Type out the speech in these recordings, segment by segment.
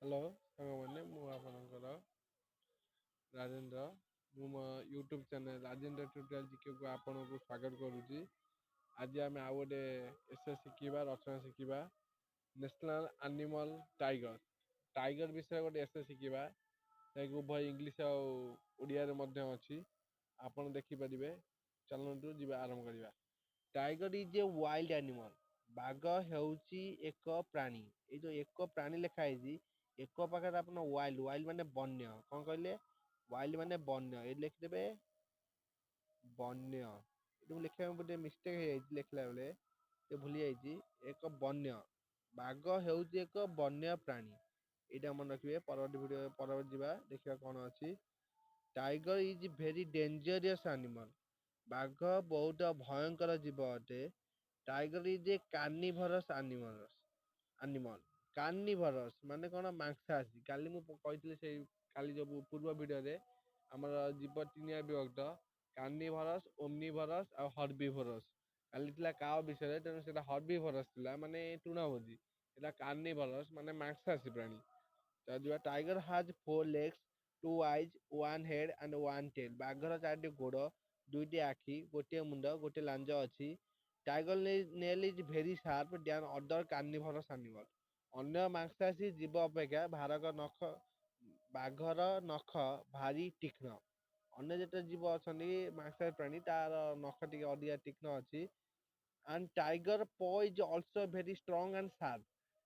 Hello सांगमाने मु आपनकर राजेंद्र मु मो YouTube channel Rajendra tutorial GK को आपन को स्वागत करूची। आज आम आउ गोटे एसे शिखा रचना शिखा नेशनल एनिमल टाइगर टाइगर विषय गोटे एसे शिखा उभय इंग्लीश ओडिया अच्छी आपन देखिपारे। चलतु जी आरंभ करवा। Tiger is a wild animal. बाघ हेउची एक प्राणी। ये जो एक प्राणी लिखाई एक पाखे आप वाइल्ड वाइल्ड माने वन्य कौन कहले वाइल्ड माने वन्य ये लिखिदेवे वन्य ये लिखा गोटे मिस्टेक लिखला बेले ये भूली जाइए एक वन्य बाघ हेउची एक वन्य प्राणी यहाँ मन रखिए। परवर्ती वीडियो परवर्ती जा देखा कौन अच्छी। Tiger is very dangerous animal. बाघ बहुत भयंकर जीव अटे। टाइगर इज ए कार्निभरस एनिमल कार्निभरस माने कौन मांसाहारी काली मुझे से काली जो पूर्व वीडियो रे आमर जीव तीनिया विभक्त कार्निभरस ओमनिभरस और हर्बिभरस काली का विषय तेणु से हर्बिभरस माने तृणभोजी एटा कार्निभरस माने मांसाहारी प्राणी। Tiger has four legs, two eyes, one head and one tail. बाघर चारोटी गोड़ दुईटी आखि गोटे मुंड गोटे लांज अच्छी। Tiger nail is very sharp than other carnivorous animal. अन्य मांसाहारी जीव अपेक्षा बाघर नख भारी तीक्ष्ण। अन्य जिते जीव अच्छा मांसाहारी प्राणी तार नख टी अधिका तीक्ष्ण अच्छी। And tiger paw is also very strong and sharp.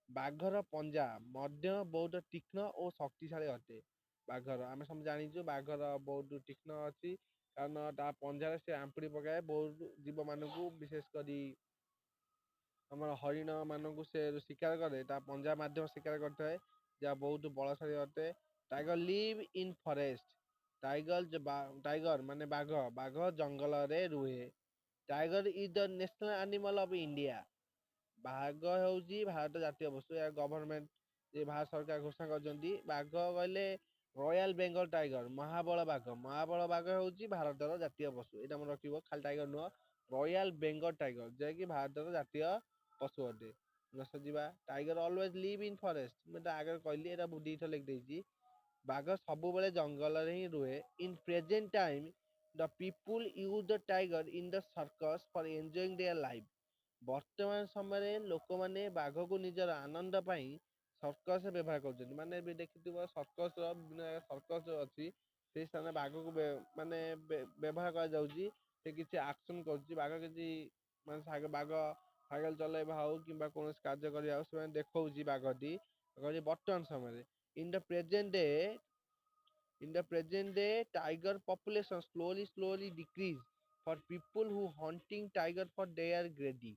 बाघर पंजा मध्य बहुत तीक्ष्ण और शक्तिशाली अटे। बाघर आम सब जाचु बाघर बहुत तीक्ष्ण अच्छी कारण ता पंजार से आंपुड़ी पकाए बहुत जीव मानक विशेषकर आम हरिण मानक से शिकार करे पंजा मध्यम शिकार करता है जहाँ बहुत बलशाली अटे। Tiger live in forest. Tiger माने बाघ बाघ जंगल रे रुहे। Tiger is the national animal of India. बाघ हूँ भारत जातीय पशु या गवर्नमेंट ये भारत सरकार घोषणा कर बाघ कहले रॉयल बेंगल टाइगर महाबल बाघ हूँ भारतर जातीय पशु यहाँ मन रख खाली टाइगर नुह रॉयल बेंगल टाइगर जैकि भारतर जातीय पशु अटे। जा tiger always live in forest मुझे आगे कहली यहाँ बुद्धि लिखी बाघ सब जंगल ही रुहे। In present time the people use the tiger in the circus for enjoying their life. वर्तमान समय लोक मैंने बाघ को निजर आनंद सर्कस व्यवहार कर माने भी देखि सर्कस सर्कस अच्छी से स्थान बाघ को माने व्यवहार कर किसी एक्शन कर माने बाघ साइकेल चलैबा हो कि कौन कार्य कर देखा बाघटी बर्तमान समय in the present day tiger population slowly decrease for people who hunting tiger for their ग्रेडी।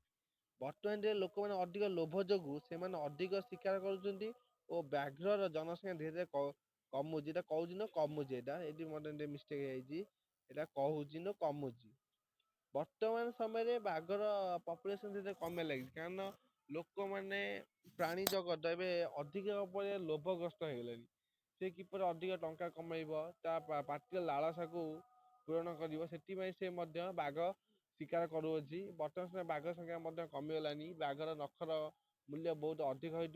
बर्तमान लोक मैंने अधिक लोभ जो से अधिक शिकार कर व्याघ्र जनसंख्या धीरे धीरे कमुची कहूँ न कमुची ये मतलब मिस्टेक है कहूँ कमुची। बर्तमान समय बाघर पपुलेसन धीरे कमे लगी कारण लोक मैंने प्राणी जगत एवं अधिक लोभग्रस्त हो गले से किपर अधिक टंका कमेब पार्टी लालसा को पूरण कर से बाघ शिकार करुच्ची। बर्तमान समय बाघ संख्या कमिगलानी बाघर नखर मूल्य बहुत अधिक हो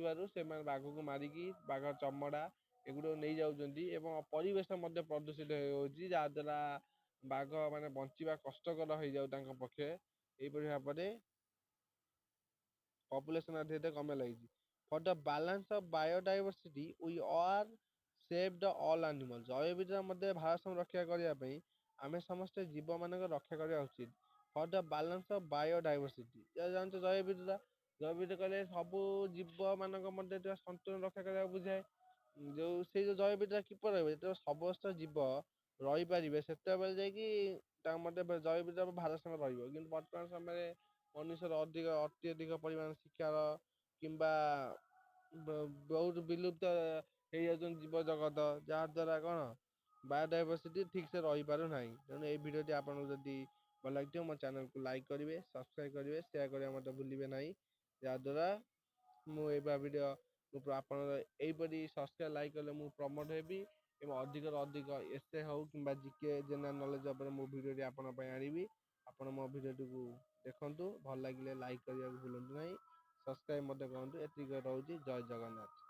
बाघ को मारिकी बाघ चमड़ा एगुड़ नहीं जाऊँ परिवेश प्रदूषित होद्वारा बाघ माने बंचा कष्टर हो जाऊ पक्षे यहीपरि भाव में पपुलेसन धीरे धीरे कमे लगी। For the balance of biodiversity we are save the all animal. जैव विविधता मध्य भारसाम्य रक्षा करने आम समस्त जीव मान रक्षा करने उचित। For the balance of biodiversity जानते जैव विविधता कहले सब जीव मान संतुलन रक्षा करने बुझाए जो से जो जैव विविधता किपर रही समस्त जीव रही पारे से जैव विविधता भारसाम्य रही। बर्तमान समय मनुष्य अधिक अत्यधिक परिमाण शिकार किंबा बहुत विलुप्त हो जीव जगत जहाद्वारा कौन बायोडायवर्सिटी ठीक से रही पार ना। तेणु ये भिडियो आपको जदि भल लगे मो चैनल को लाइक करेंगे सब्सक्राइब करेंगे शेयर करेंगे मत भूलिए ना जहाद्वारा मुझे भिडियो यहीपरि सब्सक्राइब लाइक कले मुझे प्रमोट हेबी अधिक अधिक एसे हो कि जीके जनरल नॉलेज मो भिडियो आनी आपण मो भिडियो को देखु भल लगे लाइक करने को भूलु ना सब्सक्राइब करूँ। एति रोचे जय जगन्नाथ।